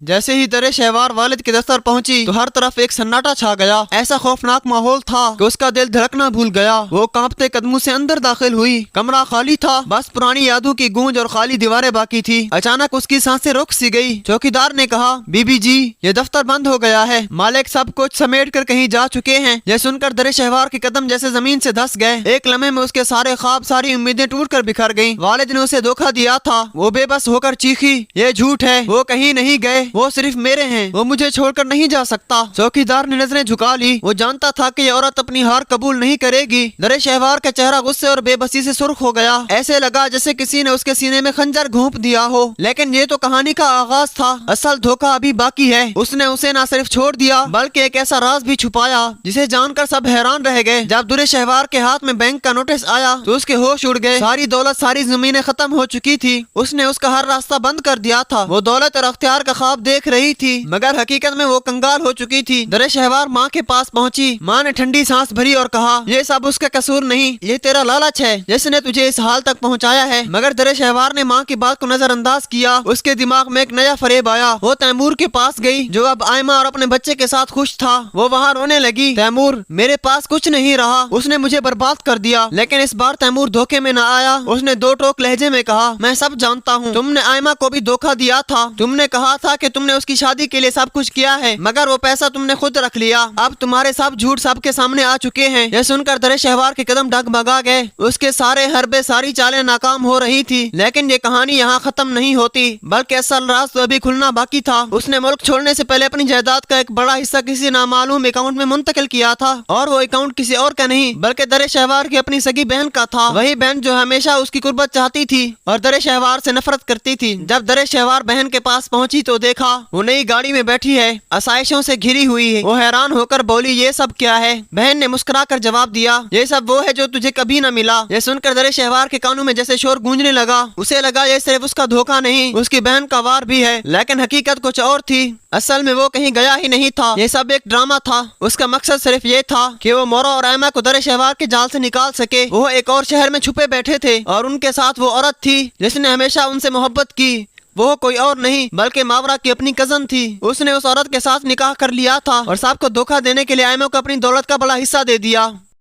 جیسے ہی در شہوار والد کے دفتر پہنچی تو ہر طرف ایک سناٹا چھا گیا۔ ایسا خوفناک ماحول تھا کہ اس کا دل دھڑکنا بھول گیا۔ وہ کانپتے قدموں سے اندر داخل ہوئی۔ کمرہ خالی تھا، بس پرانی یادوں کی گونج اور خالی دیواریں باقی تھی۔ اچانک اس کی سانسیں رک سی گئی۔ چوکیدار نے کہا، بی بی جی یہ دفتر بند ہو گیا ہے، مالک سب کچھ سمیٹ کر کہیں جا چکے ہیں۔ یہ سن کر در شہوار کے قدم جیسے زمین سے دھس گئے۔ ایک لمحے میں اس کے سارے خواب، ساری امیدیں ٹوٹ کر بکھر گئیں۔ والد نے اسے دھوکہ دیا تھا۔ وہ بے بس ہو کر چیخی، یہ جھوٹ ہے، وہ کہیں نہیں گئے، وہ صرف میرے ہیں، وہ مجھے چھوڑ کر نہیں جا سکتا۔ چوکیدار نے نظریں جھکا لی۔ وہ جانتا تھا کہ یہ عورت اپنی ہار قبول نہیں کرے گی۔ در شہوار کا چہرہ غصے اور بے بسی سے سرخ ہو گیا۔ ایسے لگا جیسے کسی نے اس کے سینے میں خنجر گھونپ دیا ہو۔ لیکن یہ تو کہانی کا آغاز تھا، اصل دھوکہ ابھی باقی ہے۔ اس نے اسے نہ صرف چھوڑ دیا بلکہ ایک ایسا راز بھی چھپایا جسے جان کر سب حیران رہ گئے۔ جب در شہوار کے ہاتھ میں بینک کا نوٹس آیا تو اس کے ہوش اڑ گئے۔ ساری دولت، ساری زمینیں ختم ہو چکی تھی۔ اس نے اس کا ہر راستہ بند کر دیا تھا۔ وہ دولت اور اختیار کا خواب دیکھ رہی تھی، مگر حقیقت میں وہ کنگال ہو چکی تھی۔ در شہوار ماں کے پاس پہنچی۔ ماں نے ٹھنڈی سانس بھری اور کہا، یہ سب اس کا قصور نہیں، یہ تیرا لالچ ہے جس نے تجھے اس حال تک پہنچایا ہے۔ مگر در شہوار نے ماں کی بات کو نظر انداز کیا۔ اس کے دماغ میں ایک نیا فریب آیا۔ وہ تیمور کے پاس گئی جو اب آئمہ اور اپنے بچے کے ساتھ خوش تھا۔ وہ وہاں رونے لگی، تیمور میرے پاس کچھ نہیں رہا، اس نے مجھے برباد کر دیا۔ لیکن اس بار تیمور دھوکے میں نہ آیا۔ اس نے دو ٹوک لہجے میں کہا، میں سب جانتا ہوں، تم نے آئمہ کو بھی دھوکہ دیا تھا۔ تم نے کہا تھا کہ تم نے اس کی شادی کے لیے سب کچھ کیا ہے، مگر وہ پیسہ تم نے خود رکھ لیا۔ اب تمہارے سب جھوٹ سب کے سامنے آ چکے ہیں۔ یہ سن کر در شہوار کے قدم ڈگمگا گئے۔ اس کے سارے حربے، ساری چالیں ناکام ہو رہی تھی۔ لیکن یہ کہانی یہاں ختم نہیں ہوتی، بلکہ اصل راز تو ابھی کھلنا باقی تھا۔ اس نے ملک چھوڑنے سے پہلے اپنی جائیداد کا ایک بڑا حصہ کسی نامعلوم اکاؤنٹ میں منتقل کیا تھا، اور وہ اکاؤنٹ کسی اور کا نہیں بلکہ در شہوار کی اپنی سگی بہن کا تھا۔ وہی بہن جو ہمیشہ اس کی قربت چاہتی تھی اور در شہوار سے نفرت کرتی تھی۔ جب در شہوار بہن کے پاس پہنچی تو دیکھا وہ نئی گاڑی میں بیٹھی ہے، آسائشوں سے گھری ہوئی ہے۔ وہ حیران ہو کر بولی، یہ سب کیا ہے؟ بہن نے مسکرا کر جواب دیا، یہ سب وہ ہے جو تجھے کبھی نہ ملا۔ یہ سن کر در شہوار کے کانوں میں جیسے شور گونجنے لگا۔ اسے لگا یہ صرف اس کا دھوکہ نہیں، اس کی بہن کا وار بھی ہے۔ لیکن حقیقت کچھ اور تھی۔ اصل میں وہ کہیں گیا ہی نہیں تھا، یہ سب ایک ڈرامہ تھا۔ اس کا مقصد صرف یہ تھا کہ وہ مورا اور ایمہ کو در شہوار کے جال سے نکال سکے۔ وہ ایک اور شہر میں چھپے بیٹھے تھے اور ان کے ساتھ وہ عورت تھی جس نے ہمیشہ ان سے محبت کی۔ وہ کوئی اور نہیں بلکہ ماورا کی اپنی کزن تھی۔ اس نے اس عورت کے ساتھ نکاح کر لیا تھا اور سب کو دھوکہ دینے کے لیے ایمہ کو اپنی دولت کا بڑا حصہ دے دیا۔